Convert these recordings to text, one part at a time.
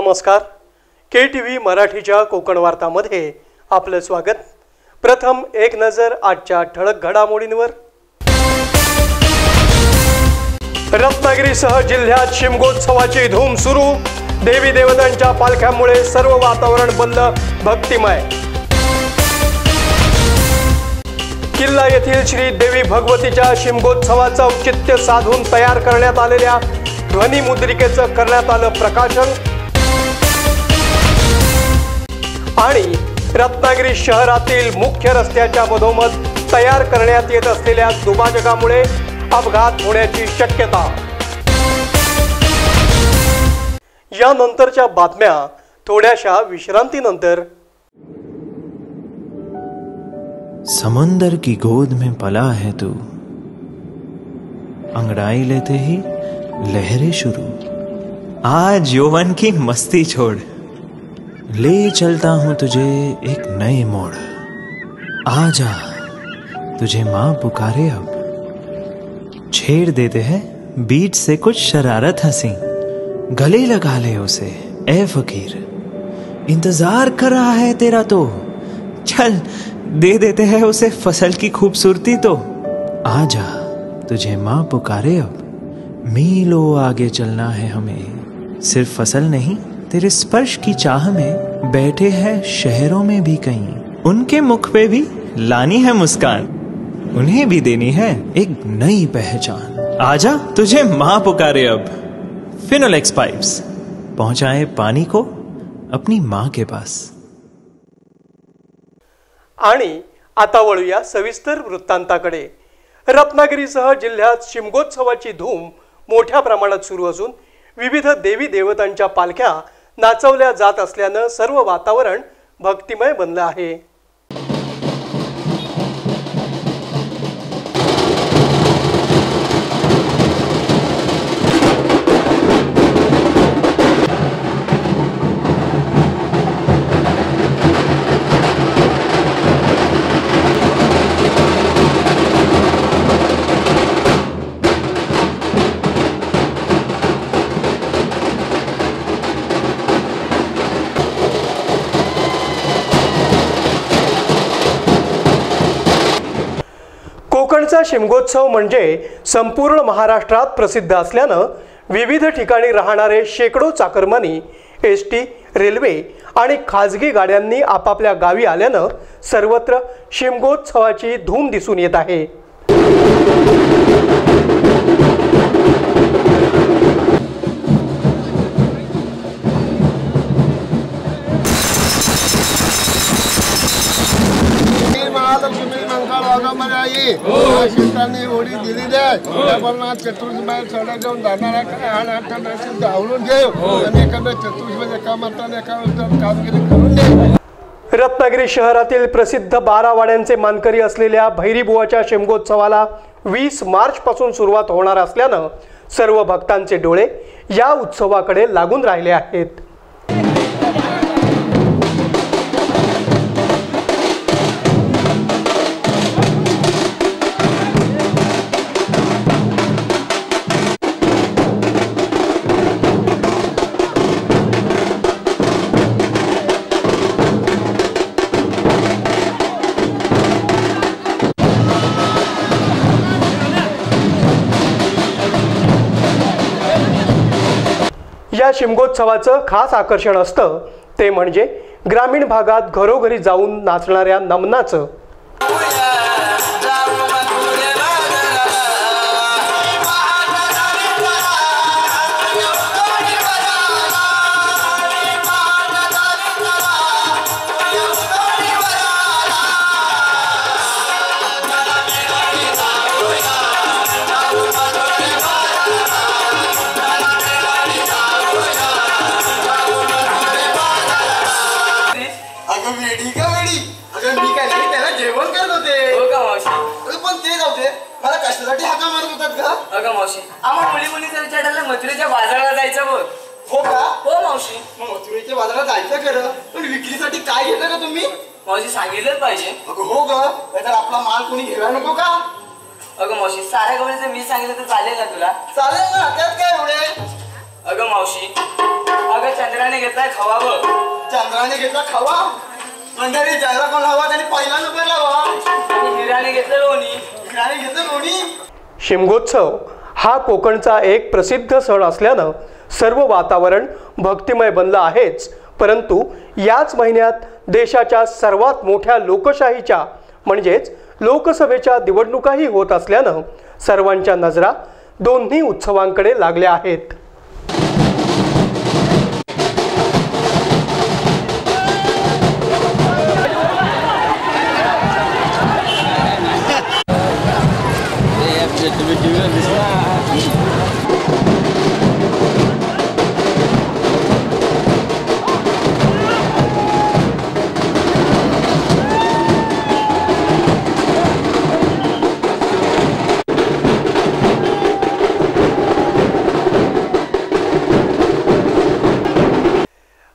नमस्कार. KTV मराठीच्या कोकण वार्तामध्ये आपलं स्वागत. प्रथम एक नजर आजच्या ठळक घडामोडींवर. रत्नागिरीसह जिल्ह्यात शिमगोत्सवाची धूम सुरू. देवी देवतांच्या पालख्यांमुळे सर्व वातावरण बनलं भक्तिमय. किल्ला येथील श्री देवी भगवतीच्या शिमगोत्सवाचं औचित्य साधून तयार करण्यात आलेल्या ध्वनिमुद्रिकेचं करण्यात आलं प्रकाशन. आणि रत्नागिरी शहरातील मुख्य रस्त्याच्या मधोमध तयार करण्यात येत असलेल्या दुभाजकामुळे अपघात होण्याची शक्यता. यानंतरच्या बातम्या थोड्याशा विश्रांतीनंतर. समंदर की गोद में पला है तू, अंगड़ाई लेते ही लहरें शुरू. आज यौवन की मस्ती छोड़, ले चलता हूं तुझे एक नए मोड़. आजा तुझे माँ पुकारे अब, छेड़ देते हैं बीट से कुछ शरारत हंसी. गले लगा ले उसे ए फकीर, इंतजार कर रहा है तेरा तो. चल दे देते हैं उसे फसल की खूबसूरती तो. आजा तुझे माँ पुकारे अब, मीलों आगे चलना है हमें. सिर्फ फसल नहीं, तेरे स्पर्श की चाह में बैठे हैं शहरों में भी कहीं. उनके मुख पे भी लानी है मुस्कान, उन्हें भी देनी है एक नई पहचान. आजा तुझे माँ पुकारे अब. फिनोलेक्स पाइप्स पहुंचाए पानी को अपनी माँ के पास. आणि आता वळूया सविस्तर वृत्तांताकडे. रत्नागिरीसह जिल्ह्यात शिमगोत्सवाची धूम मोठ्या प्रमाणात सुरू असून विविध देवी देवतांच्या पालख्या नाचवल्या जात असल्यानं सर्व वातावरण भक्तिमय बनलं आहे. कोकणचा शिमगोत्सव म्हणजे संपूर्ण महाराष्ट्रात प्रसिद्ध असल्यानं विविध ठिकाणी राहणारे शेकडो चाकरमानी एसटी, रेल्वे आणि खाजगी गाड्यांनी आपापल्या गावी आल्यानं सर्वत्र शिमगोत्सवाची धूम दिसून येत आहे. होडी दिलेली आहे त्याप्रमाणे चतुर्थीमध्ये चढा जाऊन जाणारा धावून घेऊ आणि एखाद्या चतुर्थीमध्ये एका मात्राने एका कामगिरी करून दे. रत्नागिरी शहरातील प्रसिद्ध 12 वाड्यांचे मानकरी असलेल्या भैरीबुवाच्या शिमगोत्सवाला 20 मार्च पासून सुरुवात होणार असल्यानं सर्व भक्तांचे डोळे या उत्सवाकडे लागून राहिले आहेत. या शिमगोत्सवाचं खास आकर्षण असतं ते म्हणजे ग्रामीण भागात घरोघरी जाऊन नाचणाऱ्या नमनाचं. आम्हाला मुली विचारायला मथुरेच्या बाजाराला जायचं बघ. हो का? हो मावशी. मग मथुरेच्या बाजारात जायचं खरं, पण विक्रीसाठी काय घेतलं का तुम्ही? मावशी सांगितलंच पाहिजे. अगं हो ग, नाहीतर आपला माल कोणी घ्यायला नको का? अगं मावशी, साऱ्या गवळीचं मी सांगितलं तर चालेल ना तुला? चालेल ना, त्यात काय एवढे. अगं मावशी, अगं चंद्राने घेतलाय खवा बघ. चंद्राने घेतला खवा मंडळी ज्याला कोण हवा त्यांनी पहिला नंबर लावा. आणि हिराने घेतलं लोणी. हिराने घेतलं लोणी. शिमगोत्सव हा कोकणचा एक प्रसिद्ध सण असल्यानं सर्व वातावरण भक्तिमय बनलं आहेच, परंतु याच महिन्यात देशाच्या सर्वात मोठ्या लोकशाहीच्या म्हणजेच लोकसभेच्या निवडणुकाही होत असल्यानं सर्वांच्या नजरा दोन्ही उत्सवांकडे लागल्या आहेत.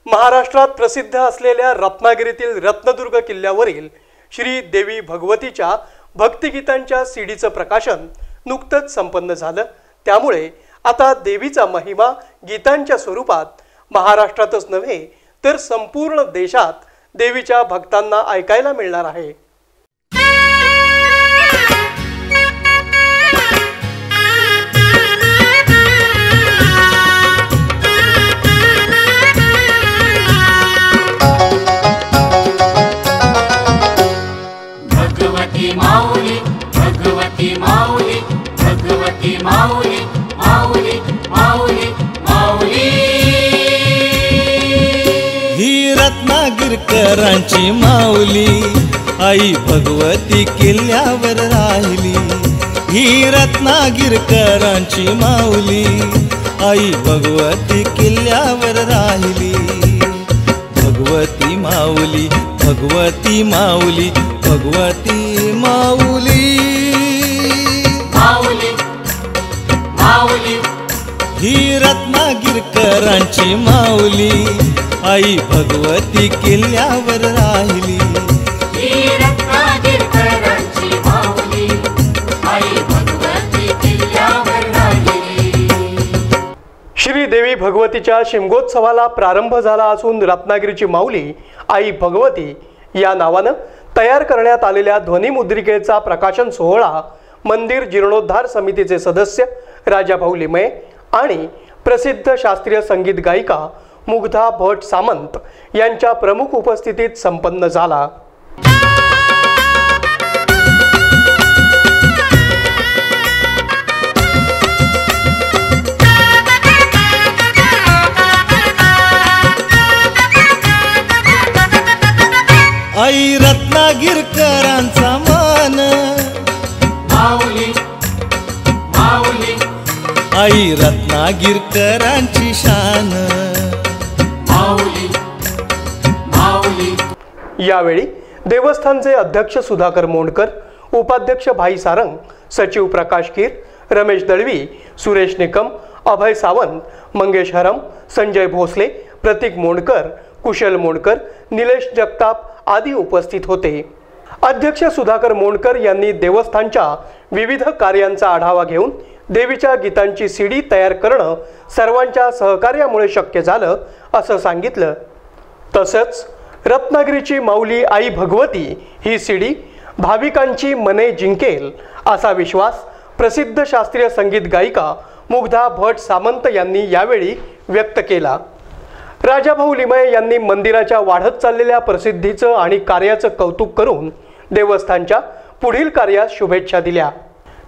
महाराष्ट्रात प्रसिद्ध असलेल्या रत्नागिरीतील रत्नदुर्ग किल्ल्यावरील श्री देवी भगवतीच्या भक्तिगीतांच्या सीडीचं प्रकाशन नुकतंच संपन्न झालं. त्यामुळे आता देवीचा महिमा गीतांच्या स्वरूपात महाराष्ट्रातच नव्हे तर संपूर्ण देशात देवीच्या भक्तांना ऐकायला मिळणार आहे. भगवती माऊली भगवती माऊली भगवती माऊली माऊली माऊली माऊली. ही रत्नागिरकरांची माऊली आई भगवती किल्ल्यावर राहिली. ही रत्नागिरकरांची माऊली आई भगवती किल्ल्यावर राहिली. भगवती माऊली भगवती माऊली भगवती माऊली माऊली माऊली. ही रत्नागिरकरांची माऊली आई भगवती किल्ल्यावर राहिली. ही रत्नागिरकरांची माऊली आई भगवती किल्ल्यावर राहिली. श्री देवी भगवतीच्या शिमगोत्सवाला प्रारंभ झाला असून रत्नागिरीची माऊली आई भगवती या नावानं तयार करण्यात आलेल्या ध्वनिमुद्रिकेचा प्रकाशन सोहळा मंदिर जीर्णोद्धार समितीचे सदस्य राजाभाऊ लिमये आणि प्रसिद्ध शास्त्रीय संगीत गायिका मुग्धा भट सामंत यांच्या प्रमुख उपस्थितीत संपन्न झाला. आई रत्नागिरकरांचा मान माऊली माऊली. आई रत्नागिरकरांची शान माऊली माऊली. यावेळी देवस्थानचे अध्यक्ष सुधाकर मोंडकर, उपाध्यक्ष भाई सारंग, सचिव प्रकाश कीर, रमेश दळवी, सुरेश निकम, अभय सावंत, मंगेश हरम, संजय भोसले, प्रतीक मोंडकर, कुशल मोंडकर, निलेश जगताप आदी उपस्थित होते. अध्यक्ष सुधाकर मोंडकर यांनी देवस्थानच्या विविध कार्यांचा आढावा घेऊन देवीच्या गीतांची सीडी तयार करणं सर्वांच्या सहकार्यामुळे शक्य झालं असं सांगितलं. तसंच रत्नागिरीची माऊली आई भगवती ही सीडी भाविकांची मने जिंकेल असा विश्वास प्रसिद्ध शास्त्रीय संगीत गायिका मुग्धा भट सामंत यांनी यावेळी व्यक्त केला. राजाभाऊ लिमये यांनी मंदिराच्या वाढत चाललेल्या प्रसिद्धीचं आणि कार्याचं कौतुक करून देवस्थानच्या पुढील कार्यास शुभेच्छा दिल्या.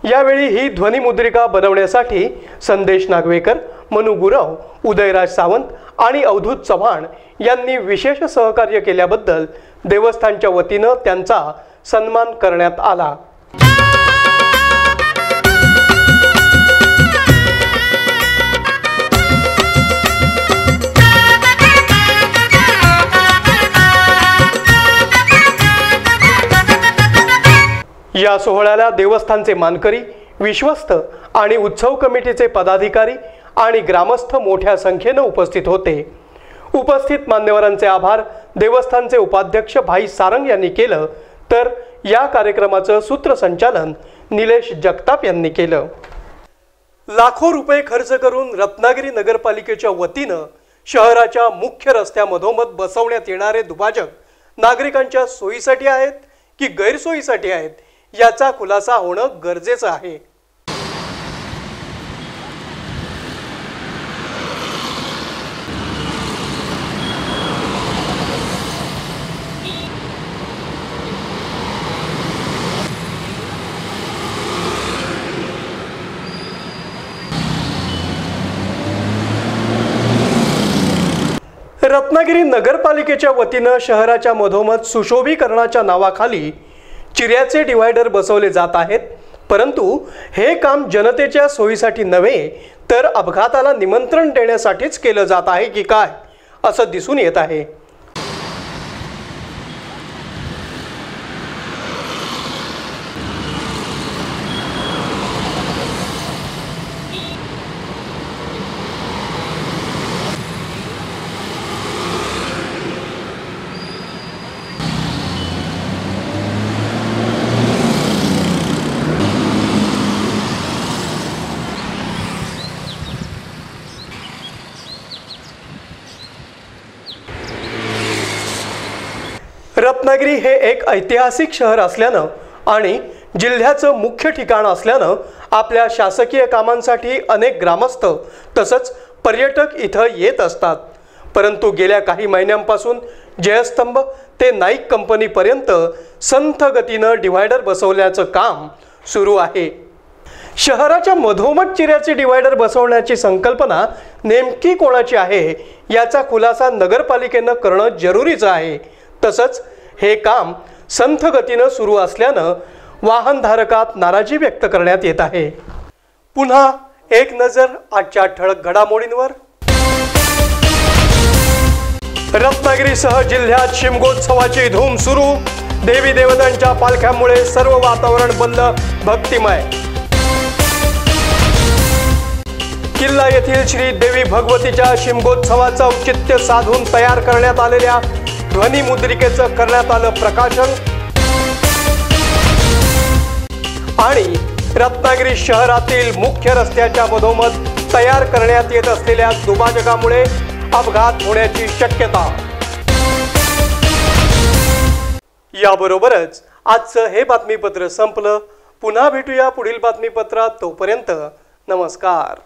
यावेळी ही ध्वनिमुद्रिका बनवण्यासाठी संदेश नागवेकर, मनु गुरव, उदयराज सावंत आणि अवधूत चव्हाण यांनी विशेष सहकार्य केल्याबद्दल देवस्थानच्या वतीनं त्यांचा सन्मान करण्यात आला. या सोहळ्याला देवस्थानचे मानकरी, विश्वस्त आणि उत्सव कमिटीचे पदाधिकारी आणि ग्रामस्थ मोठ्या संख्येनं उपस्थित होते. उपस्थित मान्यवरांचे आभार देवस्थानचे उपाध्यक्ष भाई सारंग यांनी केलं, तर या कार्यक्रमाचं सूत्रसंचालन निलेश जगताप यांनी केलं. लाखो रुपये खर्च करून रत्नागिरी नगरपालिकेच्या वतीनं शहराच्या मुख्य रस्त्यामधोमध बसवण्यात येणारे दुभाजक नागरिकांच्या सोयीसाठी आहेत की गैरसोयीसाठी आहेत याचा खुलासा होणं गरजेचं आहे. रत्नागिरी नगरपालिकेच्या वतीनं शहराच्या मधोमध सुशोभीकरणाच्या नावाखाली चिऱ्याचे डिव्हायडर बसवले जात आहेत, परंतु हे काम जनतेच्या सोयीसाठी नव्हे तर अपघाताला निमंत्रण देण्यासाठीच केलं जात आहे की काय असं दिसून येत आहे. रत्नागिरी हे एक ऐतिहासिक शहर असल्यानं आणि जिल्ह्याचं मुख्य ठिकाण असल्यानं आपल्या शासकीय कामांसाठी अनेक ग्रामस्थ तसंच पर्यटक इथं येत असतात. परंतु गेल्या काही महिन्यांपासून जयस्तंभ ते नाईक कंपनीपर्यंत संथ गतीनं डिव्हायडर बसवण्याचं काम सुरू आहे. शहराच्या मधोमध चिऱ्याचे डिव्हायडर बसवण्याची संकल्पना नेमकी कोणाची आहे याचा खुलासा नगरपालिकेनं करणं जरुरीचं आहे. तसंच हे काम संथ गतीनं सुरू असल्यानं वाहनधारकात नाराजी व्यक्त करण्यात येत आहे. पुन्हा एक नजर आजच्या ठळक घडामोडींवर. रत्नागिरीसह जिल्ह्यात शिमगोत्सवाची धूम सुरू. देवी देवतांच्या पालख्यांमुळे सर्व वातावरण बनलं भक्तिमय. किल्ला येथील श्री देवी भगवतीच्या शिमगोत्सवाचं औचित्य साधून तयार करण्यात आलेल्या ध्वनिमुद्रिकेचं करण्यात आलं प्रकाशन. आणि रत्नागिरी शहरातील मुख्य रस्त्याच्या मधोमध तयार करण्यात येत असलेल्या दुभाजकामुळे अपघात होण्याची शक्यता. याबरोबरच आजचं हे बातमीपत्र संपलं. पुन्हा भेटूया पुढील बातमीपत्रात. तोपर्यंत नमस्कार.